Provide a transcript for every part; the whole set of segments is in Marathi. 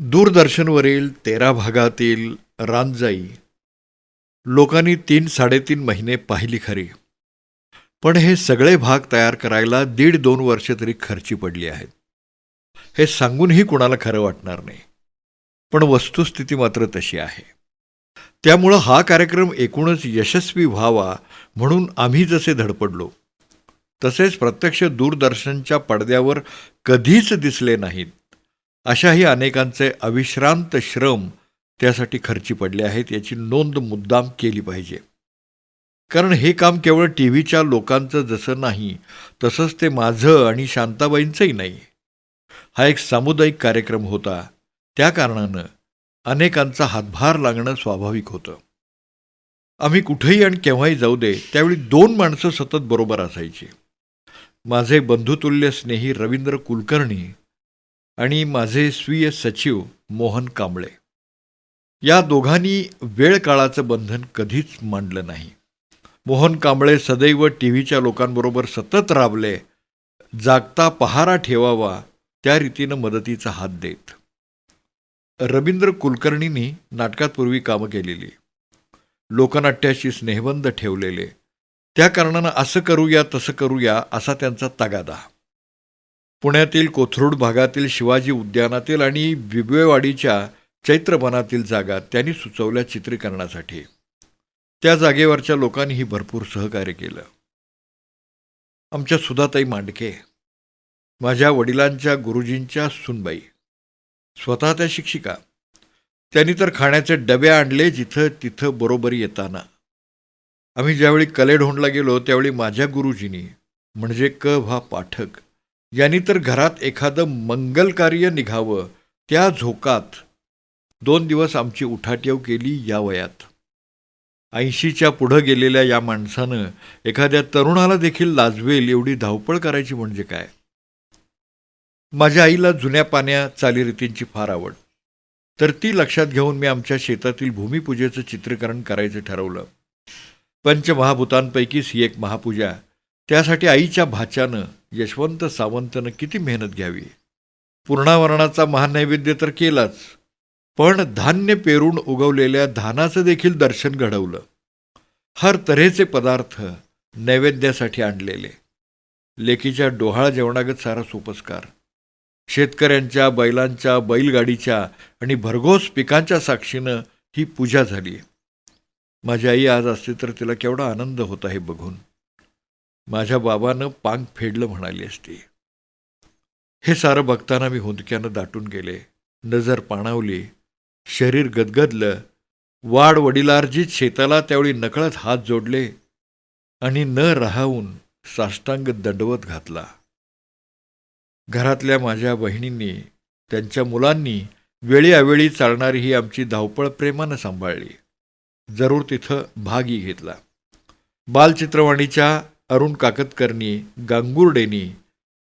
दूरदर्शनवरील 13 भागातील रानजाई लोकांनी 3-3.5 महिने पाहिली खरी, पण हे सगळे भाग तयार करायला 1.5-2 वर्ष तरी खर्ची पडली आहेत. हे सांगूनही कुणाला खरं वाटणार नाही, पण वस्तुस्थिती मात्र तशी आहे. त्यामुळं हा कार्यक्रम एकूणच यशस्वी व्हावा म्हणून आम्ही जसे धडपडलो, तसेच प्रत्यक्ष दूरदर्शनच्या पडद्यावर कधीच दिसले नाहीत अशाही अनेकांचे अविश्रांत श्रम त्यासाठी खर्ची पडले आहेत, याची नोंद मुद्दाम केली पाहिजे. कारण हे काम केवळ टी व्हीच्या लोकांचं जसं नाही, तसंच ते माझं आणि शांताबाईंचंही नाही. हा एक सामुदायिक कार्यक्रम होता. त्या कारणानं अनेकांचा हातभार लागणं स्वाभाविक होतं. आम्ही कुठेही आणि केव्हाही जाऊ दे, त्यावेळी 2 माणसं सतत बरोबर असायची. माझे बंधुतुल्य स्नेही रवींद्र कुलकर्णी आणि माझे स्वीय सचिव मोहन कांबळे. या दोघांनी वेळ काळाचं बंधन कधीच मांडलं नाही. मोहन कांबळे सदैव टी व्हीच्या लोकांबरोबर सतत राबले, जागता पहारा ठेवावा त्या रीतीनं मदतीचा हात देत. रवींद्र कुलकर्णींनी नाटकात पूर्वी कामं केलेली, लोकनाट्याशी स्नेहबंध ठेवलेले, त्या कारणानं असं करूया तसं करूया असा त्यांचा तगादा. पुण्यातील कोथरूड भागातील शिवाजी उद्यानातील आणि बिबवेवाडीच्या चैत्रवनातील जागा त्यांनी सुचवल्या चित्रीकरणासाठी. त्या जागेवरच्या लोकांनीही भरपूर सहकार्य केलं. आमच्या सुधाताई मांडके, माझ्या वडिलांच्या गुरुजींच्या सुनबाई, स्वतः त्या शिक्षिका. त्यांनी तर खाण्याचे डबे आणले जिथं तिथं बरोबरी येताना. आम्ही ज्यावेळी कलेढोणला गेलो त्यावेळी माझ्या गुरुजींनी म्हणजे क. पाठक यांनी तर घरात एखादं मंगलकार्य निघावं त्या झोकात 2 दिवस आमची उठाठेव केली. या वयात 80च्या पुढं गेलेल्या या माणसानं एखाद्या तरुणाला देखील लाजवेल एवढी धावपळ करायची म्हणजे काय. माझ्या आईला जुन्या पाण्या चालीरीतींची फार आवड, तर ती लक्षात घेऊन मी आमच्या शेतातील भूमिपूजेचं चित्रीकरण करायचं ठरवलं. पंचमहाभूतांपैकीच ही एक महापूजा. त्यासाठी आईच्या भाच्यानं यशवंत सावंतनं किती मेहनत घ्यावी. पूर्णावरणाचा महानैवेद्य तर केलाच, पण धान्य पेरून उगवलेल्या धानाचं देखील दर्शन घडवलं. हर तऱ्हेचे पदार्थ नैवेद्यासाठी आणलेले. लेकीच्या डोहाळ जेवणागत सारा सोपस्कार. शेतकऱ्यांच्या, बैलांच्या, बैलगाडीच्या आणि भरघोस पिकांच्या साक्षीनं ही पूजा झाली. माझी आई आज असते तर तिला केवढा आनंद होता हे बघून. माझ्या बाबानं पांग फेडलं म्हणाली असती. हे सारं बघताना मी हुंदक्यानं दाटून गेले. नजर पाणावली, शरीर गदगदलं. वाड वडिलार्जित शेताला त्यावेळी नकळत हात जोडले आणि न राहावून साष्टांग दंडवत घातला. घरातल्या माझ्या बहिणींनी, त्यांच्या मुलांनी वेळी अवेळी चालणारी ही आमची धावपळ प्रेमानं सांभाळली. जरूर तिथं भागही घेतला. बालचित्रवाणीच्या अरुण काकतकरनी, गांगुर्डेनी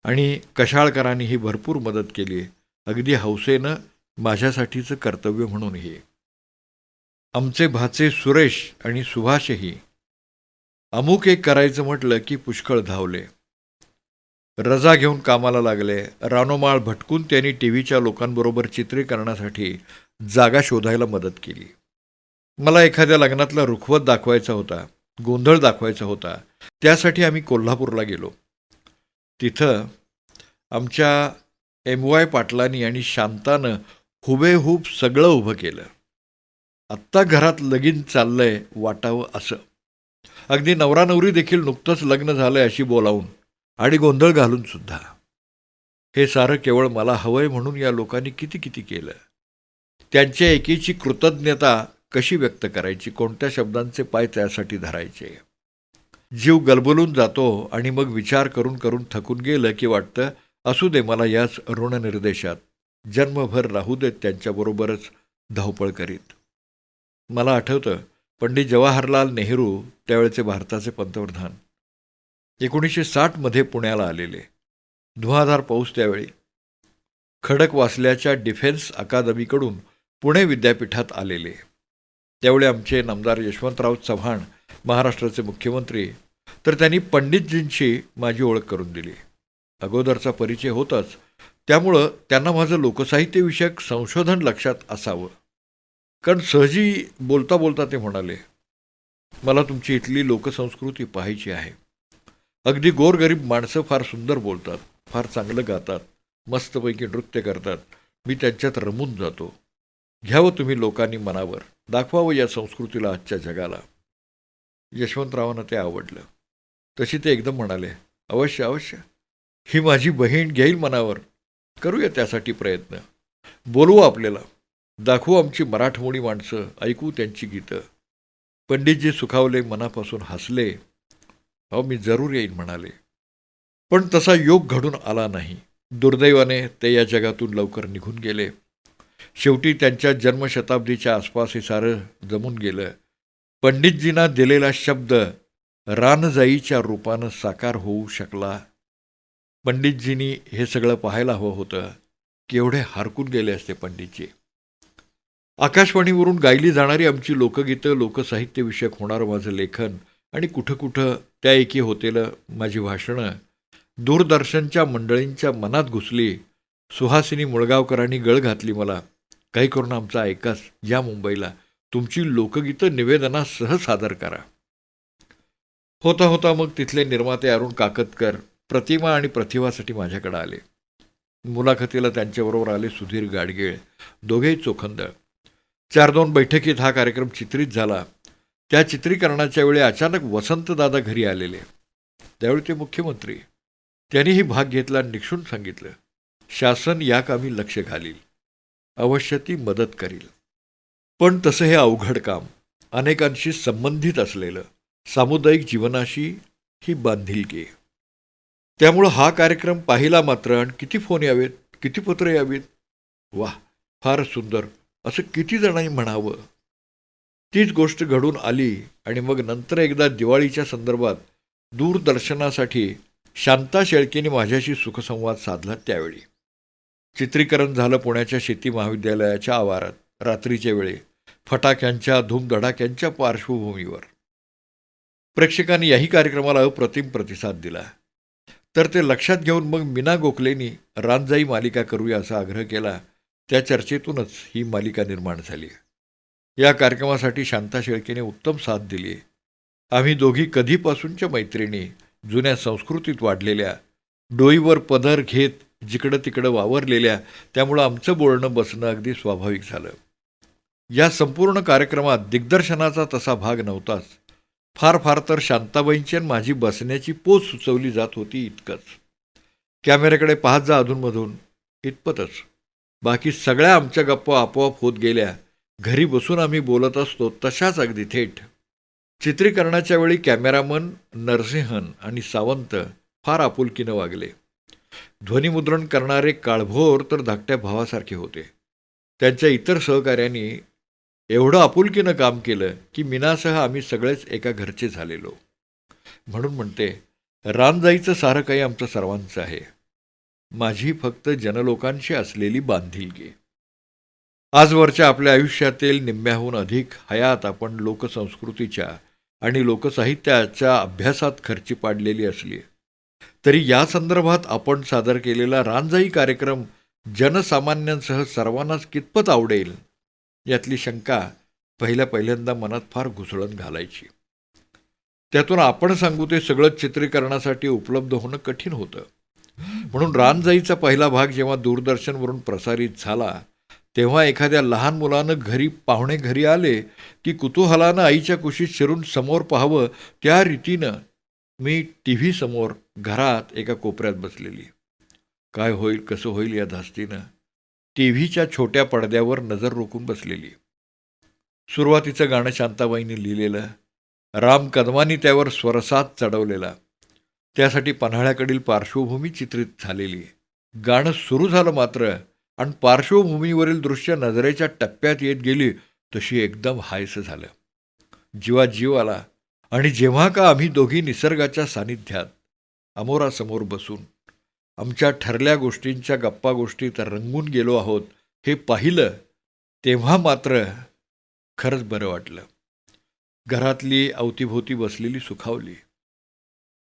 आणि कशाळकरांनी ही भरपूर मदत केली, अगदी हौसेनं माझ्यासाठीचं कर्तव्य म्हणून. हे आमचे भाचे सुरेश आणि सुभाषही अमुक एक करायचं म्हटलं की पुष्कळ धावले. रजा घेऊन कामाला लागले. रानोमाळ भटकून त्यांनी टी व्हीच्या लोकांबरोबर चित्रीकरणासाठी जागा शोधायला मदत केली. मला एखाद्या लग्नातला रुखवत दाखवायचा होता, गोंधळ दाखवायचा होता. त्यासाठी आम्ही कोल्हापूरला गेलो. तिथं आमच्या MY पाटलांनी आणि शांतानं हुबेहूब सगळं उभं केलं. आत्ता घरात लगीन चाललंय वाटावं असं. अगदी नवरा नवरी देखील नुकतंच लग्न झालंय अशी बोलावून आणि गोंधळ घालून सुद्धा. हे सारं केवळ मला हवंय म्हणून या लोकांनी किती किती केलं. त्यांच्या एकीची कृतज्ञता कशी व्यक्त करायची, कोणत्या शब्दांचे पाय त्यासाठी धरायचे. जीव गलबलून जातो आणि मग विचार करून करून थकून गेलं की वाटतं असू दे, मला याच ऋणनिर्देशात जन्मभर राहू देत त्यांच्याबरोबरच धावपळ करीत. मला आठवतं पंडित जवाहरलाल नेहरू, त्यावेळेचे भारताचे पंतप्रधान, 1960 पुण्याला आलेले. धुवाधार पाऊस त्यावेळी. खडकवासल्याच्या डिफेन्स अकादमीकडून पुणे विद्यापीठात आलेले. त्यावेळी आमचे नामदार यशवंतराव चव्हाण महाराष्ट्राचे मुख्यमंत्री, तर त्यांनी पंडितजींशी माझी ओळख करून दिली. अगोदरचा परिचय होताच, त्यामुळं त्यांना माझं लोकसाहित्यविषयक संशोधन लक्षात असावं. कारण सहजी बोलता बोलता ते म्हणाले, मला तुमची इथली लोकसंस्कृती पाहायची आहे. अगदी गोरगरीब माणसं फार सुंदर बोलतात, फार चांगलं गातात, मस्तपैकी नृत्य करतात. मी त्यांच्यात रमून जातो. घ्यावं तुम्ही लोकांनी मनावर, दाखवावं या संस्कृतीला आजच्या जगाला. यशवंतरावांना ते आवडलं. तशी ते एकदम म्हणाले, अवश्य अवश्य, ही माझी बहीण घेईल मनावर. करूया त्यासाठी प्रयत्न. बोलवू आपल्याला. दाखवू आमची मराठमोळी माणसं, ऐकू त्यांची गीतं. पंडितजी सुखावले, मनापासून हसले. अहो मी जरूर येईन म्हणाले. पण तसा योग घडून आला नाही. दुर्दैवाने ते या जगातून लवकर निघून गेले. शेवटी त्यांच्या जन्मशताब्दीच्या आसपास हे सारं जमून गेलं. पंडितजींना दिलेला शब्द रानजाईच्या रूपानं साकार होऊ शकला. पंडितजींनी हे सगळं पाहायला हवं होतं. केवढे हरकून गेले असते पंडितजी. आकाशवाणीवरून गायली जाणारी आमची लोकगीतं, लोकसाहित्यविषयक होणारं माझं लेखन आणि कुठं कुठं त्याएकी होतेलं माझी भाषणं दूरदर्शनच्या मंडळींच्या मनात घुसली. सुहासिनी मुळगावकरांनी गळ घातली मला, काही करून आमचा ऐकास या मुंबईला, तुमची लोकगीतं निवेदनासह सादर करा. होता होता मग तिथले निर्माते अरुण काकतकर प्रतिमा आणि प्रतिभासाठी माझ्याकडे आले. मुलाखतीला त्यांच्याबरोबर आले सुधीर गाडगीळ, दोघेही चोखंदळ. 4-2 बैठकीत हा कार्यक्रम चित्रित झाला. त्या चित्रीकरणाच्या वेळी अचानक वसंतदादा घरी आलेले. त्यावेळी ते मुख्यमंत्री. त्यांनीही भाग घेतला आणि निक्षून सांगितलं, शासन या कामी लक्ष घालील, अवश्य ती मदत करील. पण तसं हे अवघड काम, अनेकांशी संबंधित असलेलं, सामुदायिक जीवनाशी ही बांधिलकी. त्यामुळं हा कार्यक्रम पाहिला मात्र आणि किती फोन यावेत, किती पत्र यावीत, वाह फार सुंदर असं किती जणांनी म्हणावं. तीच गोष्ट घडून आली. आणि मग नंतर एकदा दिवाळीच्या संदर्भात दूरदर्शनासाठी शांता शेळकेने माझ्याशी सुखसंवाद साधला. त्यावेळी चित्रीकरण झालं पुण्याच्या शेती महाविद्यालयाच्या आवारात, रात्रीच्या वेळी, फटाक्यांच्या धूमधडाक्यांच्या पार्श्वभूमीवर. प्रेक्षकांनी याही कार्यक्रमाला अप्रतिम प्रतिसाद दिला. तर ते लक्षात घेऊन मग मीना गोखलेंनी रानजाई मालिका करूया असा आग्रह केला. त्या चर्चेतूनच ही मालिका निर्माण झाली. या कार्यक्रमासाठी शांता शेळकेने उत्तम साथ दिली. आम्ही दोघी कधीपासूनच्या मैत्रिणी, जुन्या संस्कृतीत वाढलेल्या, डोईवर पदर घेत जिकडं तिकडं वावरलेल्या, त्यामुळं आमचं बोलणं बसणं अगदी स्वाभाविक झालं. या संपूर्ण कार्यक्रमात दिग्दर्शनाचा तसा भाग नव्हताच. फार फार तर शांताबाईंची आणि माझी बसण्याची पोच सुचवली जात होती, इतकंच. कॅमेऱ्याकडे पाहत जा अधूनमधून, इतपतच. बाकी सगळ्या आमच्या गप्पा आपोआप होत गेल्या. घरी बसून आम्ही बोलत असतो तशाच अगदी थेट. चित्रीकरणाच्या वेळी कॅमेरामन नरसिंहन आणि सावंत फार आपुलकीनं वागले. ध्वनिमुद्रण करणारे काळभोर तर धाकट्या भावासारखे होते. त्यांच्या इतर सहकाऱ्यांनी एवढं आपुलकीनं काम केलं की मीनासह आम्ही सगळेच एका घरचे झालेलो. म्हणून म्हणते, रानजाईचं सारं काही आमचं सर्वांचं आहे. माझी फक्त जनलोकांशी असलेली बांधिलकी. आजवरच्या आपल्या आयुष्यातील निम्म्याहून अधिक हयात आपण लोकसंस्कृतीच्या आणि लोकसाहित्याच्या अभ्यासात खर्ची पाडलेली असली तरी या संदर्भात आपण सादर केलेला रानजाई कार्यक्रम जनसामान्यांसह सर्वांनाच कितपत आवडेल यातली शंका पहिल्यांदा मनात फार घुसळण घालायची. त्यातून आपण सांगू ते सगळं चित्रीकरणासाठी उपलब्ध होणं कठीण होतं. म्हणून रानजाईचा पहिला भाग जेव्हा दूरदर्शनवरून प्रसारित झाला तेव्हा एखाद्या लहान मुलानं पाहुणे घरी आले की कुतूहलानं आईच्या कुशीत शिरून समोर पाहावं, त्या रीतीनं मी टी समोर घरात एका कोपऱ्यात बसलेली. काय होईल कसं होईल या धास्तीनं टीव्हीच्या छोट्या पडद्यावर नजर रोखून बसलेली. सुरुवातीचं गाणं शांताबाईंनी लिहिलेलं, राम कदमांनी त्यावर स्वरसाद चढवलेला, त्यासाठी पन्हाळ्याकडील पार्श्वभूमी चित्रित झालेली. गाणं सुरू झालं मात्र आणि पार्श्वभूमीवरील दृश्य नजरेच्या टप्प्यात येत गेली तशी एकदम हायसं झालं. जीवात जीव आला. आणि जेव्हा का आम्ही दोघी निसर्गाच्या सानिध्यात अमोरासमोर बसून आमच्या ठरल्या गोष्टींच्या गप्पा गोष्टीत रंगून गेलो आहोत हे पाहिलं तेव्हा मात्र खरंच बरं वाटलं. घरातली अवतीभोवती बसलेली सुखावली.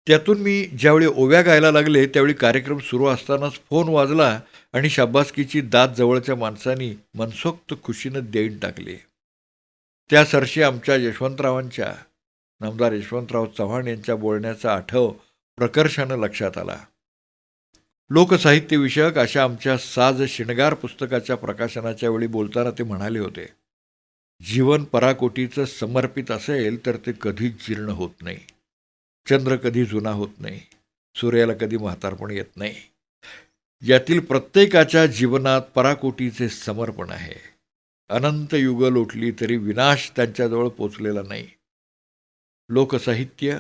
त्यातून मी ज्यावेळी ओव्या गायला लागले त्यावेळी कार्यक्रम सुरू असतानाच फोन वाजला आणि शाब्बासकीची दात जवळच्या माणसांनी मनसोक्त खुशीनं देऊन टाकली. त्या सरशी आमच्या यशवंतरावांच्या, नामदार यशवंतराव चव्हाण यांच्या बोलण्याचा आठव प्रकर्षानं लक्षात आला. लोकसाहित्यविषयक अशा आमच्या साज शिणगार पुस्तकाच्या प्रकाशनाच्या वेळी बोलताना ते म्हणाले होते, जीवन पराकोटीचं समर्पित असेल तर ते कधीच जीर्ण होत नाही. चंद्र कधी जुना होत नाही, सूर्याला कधी म्हातारपण येत नाही. यातील प्रत्येकाच्या जीवनात पराकोटीचे समर्पण आहे. अनंत युग लोटली तरी विनाश त्यांच्याजवळ पोचलेला नाही. लोकसाहित्य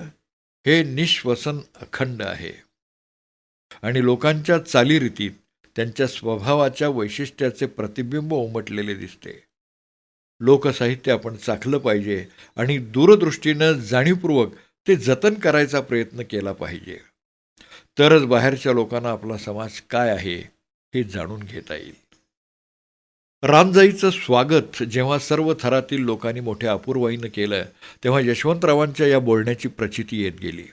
हे निश्वसन अखंड आहे आणि लोकांच्या चालीरीतीत त्यांच्या स्वभावाच्या वैशिष्ट्याचे प्रतिबिंब उमटलेले दिसते. लोकसाहित्य आपण चाखलं पाहिजे आणि दूरदृष्टीनं जाणीवपूर्वक ते जतन करायचा प्रयत्न केला पाहिजे. तरच बाहेरच्या लोकांना आपला समाज काय आहे हे जाणून घेता येईल. रामजाईचं स्वागत जेव्हा सर्व थरातील लोकांनी मोठ्या अपूर्वाईनं केलं तेव्हा यशवंतरावांच्या या बोलण्याची प्रचिती येत गेली.